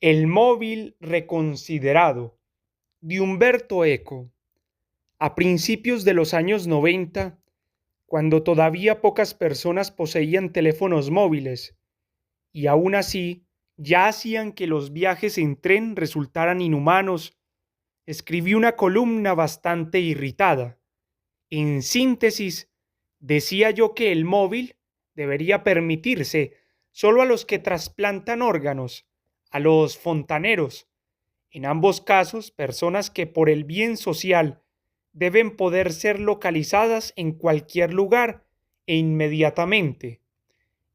El móvil reconsiderado, de Humberto Eco. A principios de los años 90, cuando todavía pocas personas poseían teléfonos móviles, y aún así ya hacían que los viajes en tren resultaran inhumanos, escribí una columna bastante irritada. En síntesis, decía yo que el móvil debería permitirse solo a los que trasplantan órganos, a los fontaneros, en ambos casos personas que por el bien social deben poder ser localizadas en cualquier lugar e inmediatamente,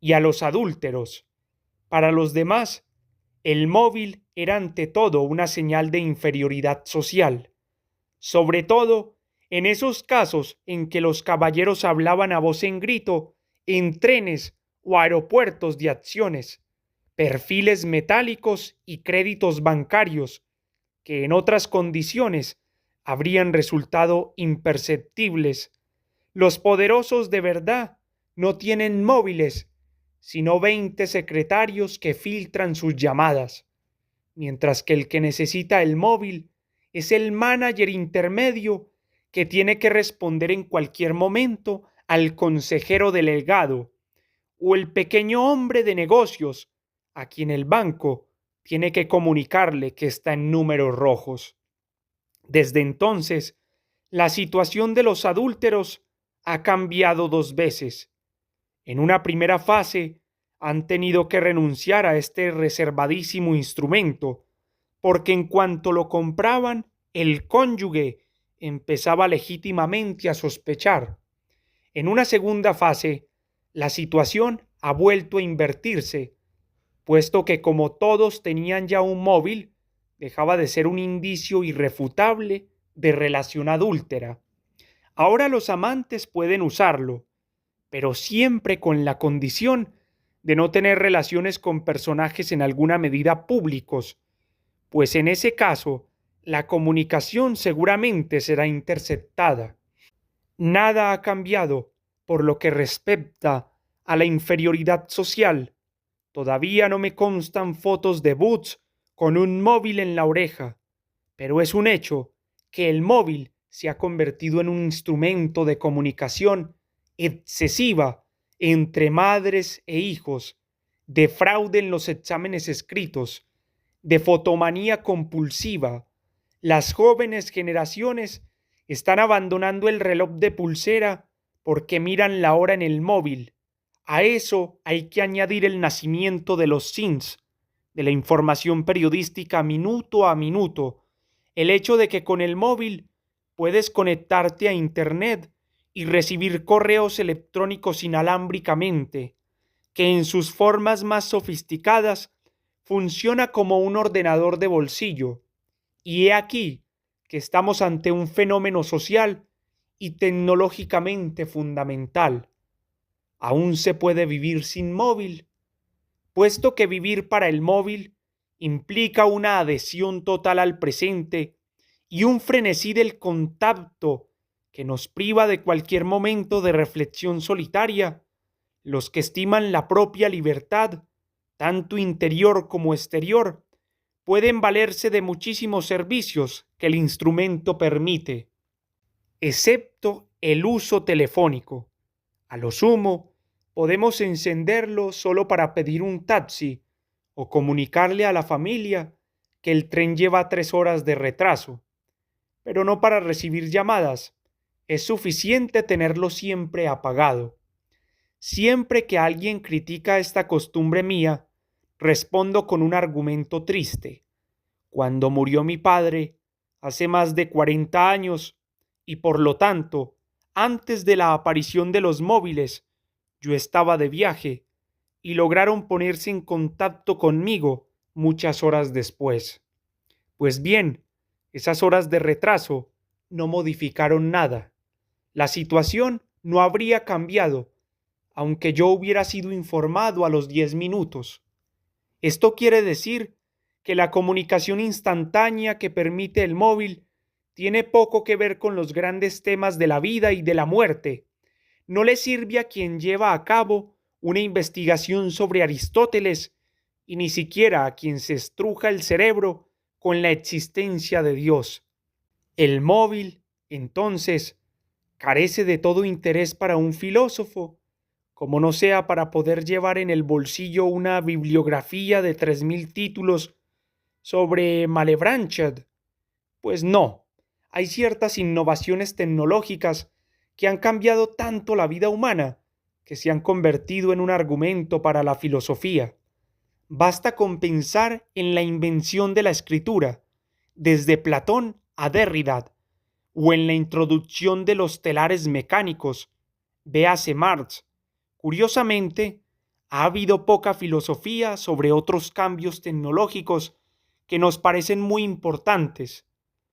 y a los adúlteros. Para los demás, el móvil era ante todo una señal de inferioridad social, sobre todo en esos casos en que los caballeros hablaban a voz en grito en trenes o aeropuertos de acciones, perfiles metálicos y créditos bancarios que en otras condiciones habrían resultado imperceptibles. Los poderosos de verdad no tienen móviles, sino 20 secretarios que filtran sus llamadas, mientras que el que necesita el móvil es el manager intermedio que tiene que responder en cualquier momento al consejero delegado o el pequeño hombre de negocios a quien el banco tiene que comunicarle que está en números rojos. Desde entonces, la situación de los adúlteros ha cambiado dos veces. En una primera fase, han tenido que renunciar a este reservadísimo instrumento, porque en cuanto lo compraban, el cónyuge empezaba legítimamente a sospechar. En una segunda fase, la situación ha vuelto a invertirse, puesto que como todos tenían ya un móvil, dejaba de ser un indicio irrefutable de relación adúltera. Ahora los amantes pueden usarlo, pero siempre con la condición de no tener relaciones con personajes en alguna medida públicos, pues en ese caso la comunicación seguramente será interceptada. Nada ha cambiado por lo que respecta a la inferioridad social. Todavía no me constan fotos de Boots con un móvil en la oreja, pero es un hecho que el móvil se ha convertido en un instrumento de comunicación excesiva entre madres e hijos, de fraude en los exámenes escritos, de fotomanía compulsiva. Las jóvenes generaciones están abandonando el reloj de pulsera porque miran la hora en el móvil. A eso hay que añadir el nacimiento de los SINS, de la información periodística minuto a minuto, el hecho de que con el móvil puedes conectarte a Internet y recibir correos electrónicos inalámbricamente, que en sus formas más sofisticadas funciona como un ordenador de bolsillo. Y he aquí que estamos ante un fenómeno social y tecnológicamente fundamental. ¿Aún se puede vivir sin móvil? Puesto que vivir para el móvil implica una adhesión total al presente y un frenesí del contacto que nos priva de cualquier momento de reflexión solitaria, los que estiman la propia libertad, tanto interior como exterior, pueden valerse de muchísimos servicios que el instrumento permite, excepto el uso telefónico. A lo sumo, podemos encenderlo solo para pedir un taxi o comunicarle a la familia que el tren lleva 3 horas de retraso, pero no para recibir llamadas. Es suficiente tenerlo siempre apagado. Siempre que alguien critica esta costumbre mía, respondo con un argumento triste. Cuando murió mi padre, hace más de 40 años, y por lo tanto, antes de la aparición de los móviles, yo estaba de viaje, y lograron ponerse en contacto conmigo muchas horas después. Pues bien, esas horas de retraso no modificaron nada. La situación no habría cambiado, aunque yo hubiera sido informado a los 10 minutos. Esto quiere decir que la comunicación instantánea que permite el móvil tiene poco que ver con los grandes temas de la vida y de la muerte. No le sirve a quien lleva a cabo una investigación sobre Aristóteles y ni siquiera a quien se estruja el cerebro con la existencia de Dios. El móvil, entonces, carece de todo interés para un filósofo, como no sea para poder llevar en el bolsillo una bibliografía de 3000 títulos sobre Malebranche. Pues no, hay ciertas innovaciones tecnológicas que han cambiado tanto la vida humana que se han convertido en un argumento para la filosofía. Basta con pensar en la invención de la escritura, desde Platón a Derrida, o en la introducción de los telares mecánicos, véase Marx. Curiosamente, ha habido poca filosofía sobre otros cambios tecnológicos que nos parecen muy importantes.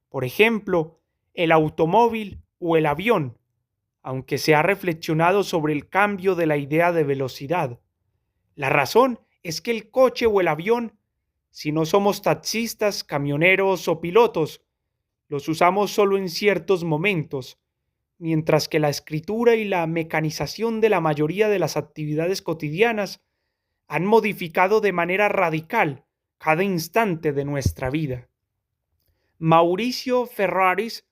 Por ejemplo, el automóvil o el avión, aunque se ha reflexionado sobre el cambio de la idea de velocidad. La razón es que el coche o el avión, si no somos taxistas, camioneros o pilotos, los usamos solo en ciertos momentos, mientras que la escritura y la mecanización de la mayoría de las actividades cotidianas han modificado de manera radical cada instante de nuestra vida. Mauricio Ferraris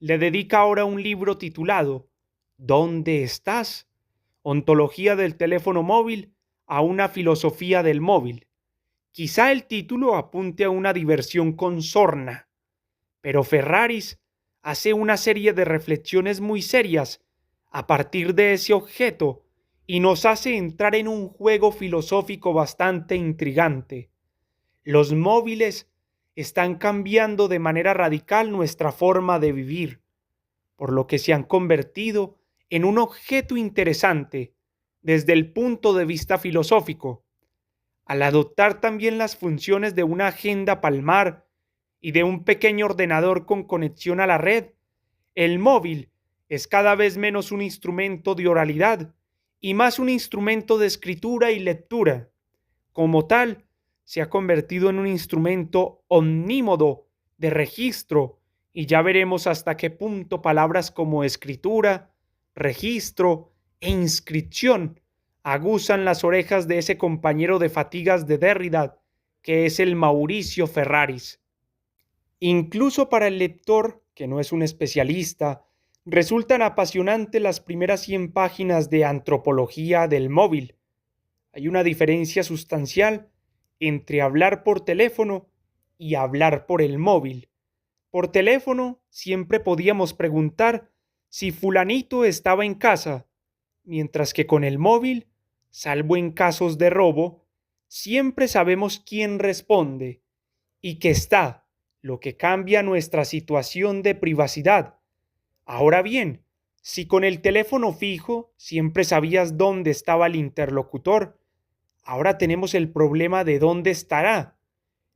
le dedica ahora un libro titulado ¿Dónde estás? Ontología del teléfono móvil a una filosofía del móvil. Quizá el título apunte a una diversión con sorna, pero Ferraris hace una serie de reflexiones muy serias a partir de ese objeto y nos hace entrar en un juego filosófico bastante intrigante. Los móviles están cambiando de manera radical nuestra forma de vivir, por lo que se han convertido en un objeto interesante desde el punto de vista filosófico. Al adoptar también las funciones de una agenda palmar y de un pequeño ordenador con conexión a la red, el móvil es cada vez menos un instrumento de oralidad y más un instrumento de escritura y lectura. Como tal, se ha convertido en un instrumento omnímodo de registro y ya veremos hasta qué punto palabras como escritura, registro e inscripción aguzan las orejas de ese compañero de fatigas de Derrida que es el Mauricio Ferraris. Incluso para el lector, que no es un especialista, resultan apasionantes las primeras 100 páginas de Antropología del móvil. Hay una diferencia sustancial entre hablar por teléfono y hablar por el móvil. Por teléfono siempre podíamos preguntar si fulanito estaba en casa, mientras que con el móvil, salvo en casos de robo, siempre sabemos quién responde y que está, lo que cambia nuestra situación de privacidad. Ahora bien, si con el teléfono fijo siempre sabías dónde estaba el interlocutor, ahora tenemos el problema de dónde estará.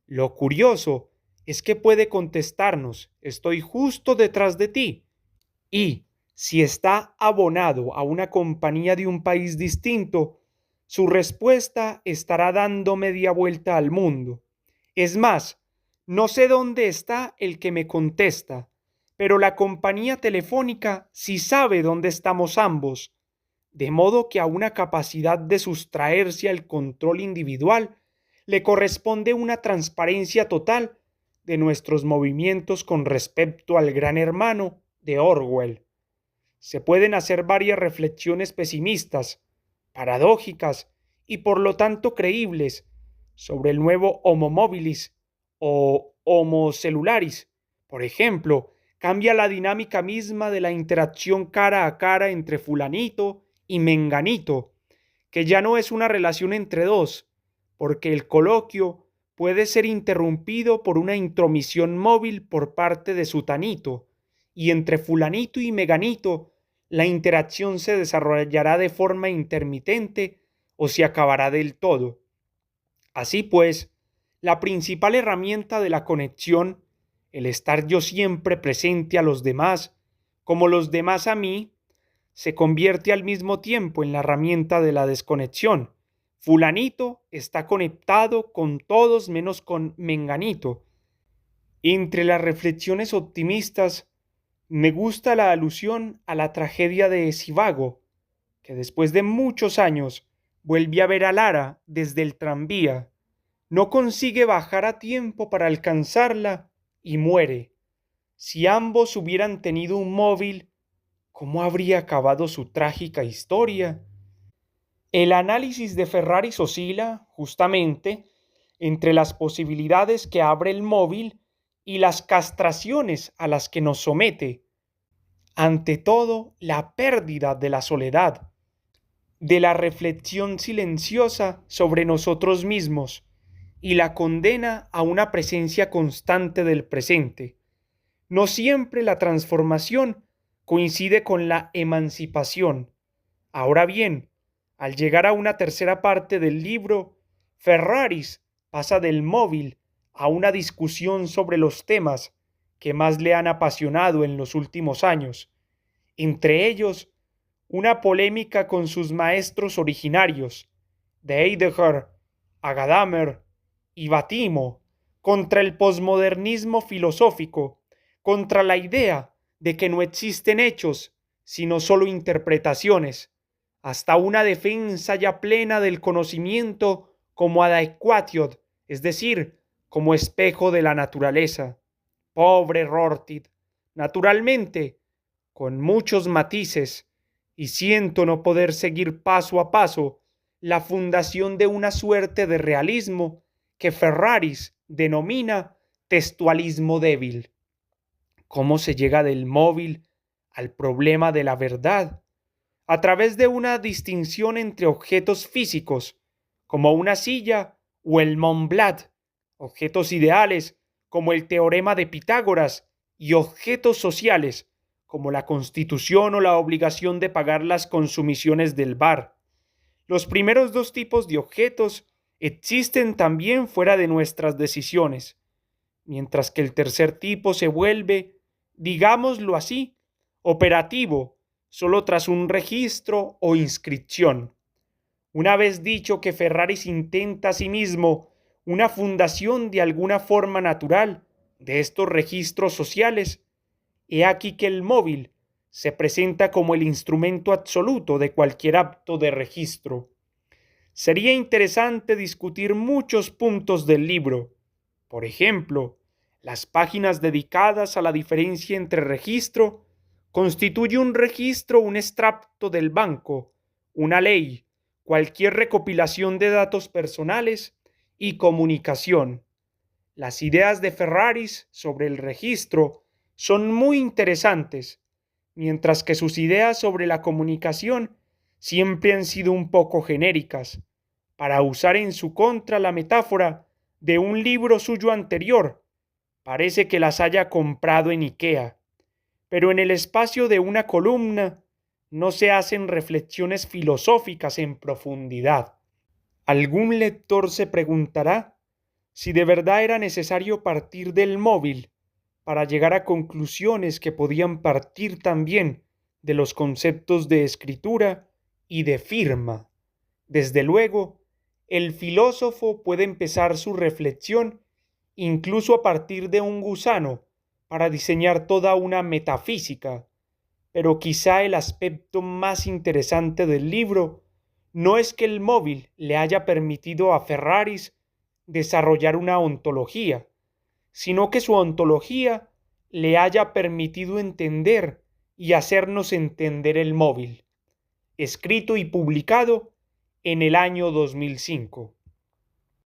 Lo curioso es que puede contestarnos, estoy justo detrás de ti. Y si está abonado a una compañía de un país distinto, su respuesta estará dando media vuelta al mundo. Es más, no sé dónde está el que me contesta, pero la compañía telefónica sí sabe dónde estamos ambos, de modo que a una capacidad de sustraerse al control individual le corresponde una transparencia total de nuestros movimientos con respecto al Gran Hermano de Orwell. Se pueden hacer varias reflexiones pesimistas, paradójicas y por lo tanto creíbles sobre el nuevo Homo mobilis o Homo celularis. Por ejemplo, cambia la dinámica misma de la interacción cara a cara entre fulanito y menganito, que ya no es una relación entre dos, porque el coloquio puede ser interrumpido por una intromisión móvil por parte de sutanito, y entre fulanito y meganito la interacción se desarrollará de forma intermitente o se acabará del todo. Así pues, la principal herramienta de la conexión, el estar yo siempre presente a los demás, como los demás a mí, se convierte al mismo tiempo en la herramienta de la desconexión. Fulanito está conectado con todos menos con Menganito. Entre las reflexiones optimistas, me gusta la alusión a la tragedia de Zivago, que después de muchos años vuelve a ver a Lara desde el tranvía. no consigue bajar a tiempo para alcanzarla y muere. Si ambos hubieran tenido un móvil, ¿cómo habría acabado su trágica historia? El análisis de Ferrari oscila, justamente, entre las posibilidades que abre el móvil y las castraciones a las que nos somete. Ante todo, la pérdida de la soledad, de la reflexión silenciosa sobre nosotros mismos y la condena a una presencia constante del presente. No siempre la transformación coincide con la emancipación. Ahora bien, al llegar a una tercera parte del libro, Ferraris pasa del móvil a una discusión sobre los temas que más le han apasionado en los últimos años, entre ellos una polémica con sus maestros originarios, de Heidegger a Gadamer y Batimo, contra el posmodernismo filosófico, contra la idea de que no existen hechos, sino solo interpretaciones, hasta una defensa ya plena del conocimiento como adequatio, es decir, como espejo de la naturaleza. Pobre Rorty, naturalmente, con muchos matices, y siento no poder seguir paso a paso la fundación de una suerte de realismo que Ferraris denomina textualismo débil. ¿Cómo se llega del móvil al problema de la verdad? A través de una distinción entre objetos físicos, como una silla o el Mont Blanc, objetos ideales, como el teorema de Pitágoras, y objetos sociales, como la constitución o la obligación de pagar las consumiciones del bar. Los primeros dos tipos de objetos existen también fuera de nuestras decisiones, mientras que el tercer tipo se vuelve, digámoslo así, operativo solo tras un registro o inscripción. Una vez dicho que Ferraris intenta asimismo una fundación de alguna forma natural de estos registros sociales, he aquí que el móvil se presenta como el instrumento absoluto de cualquier acto de registro. Sería interesante discutir muchos puntos del libro. Por ejemplo, las páginas dedicadas a la diferencia entre registro. ¿Constituye un registro un extracto del banco, una ley, cualquier recopilación de datos personales y comunicación? Las ideas de Ferraris sobre el registro son muy interesantes, mientras que sus ideas sobre la comunicación siempre han sido un poco genéricas, para usar en su contra la metáfora de un libro suyo anterior. Parece que las haya comprado en IKEA, pero en el espacio de una columna no se hacen reflexiones filosóficas en profundidad. Algún lector se preguntará si de verdad era necesario partir del móvil para llegar a conclusiones que podían partir también de los conceptos de escritura y de firma. Desde luego, el filósofo puede empezar su reflexión incluso a partir de un gusano para diseñar toda una metafísica, pero quizá el aspecto más interesante del libro no es que el móvil le haya permitido a Ferraris desarrollar una ontología, sino que su ontología le haya permitido entender y hacernos entender el móvil, escrito y publicado en el año 2005.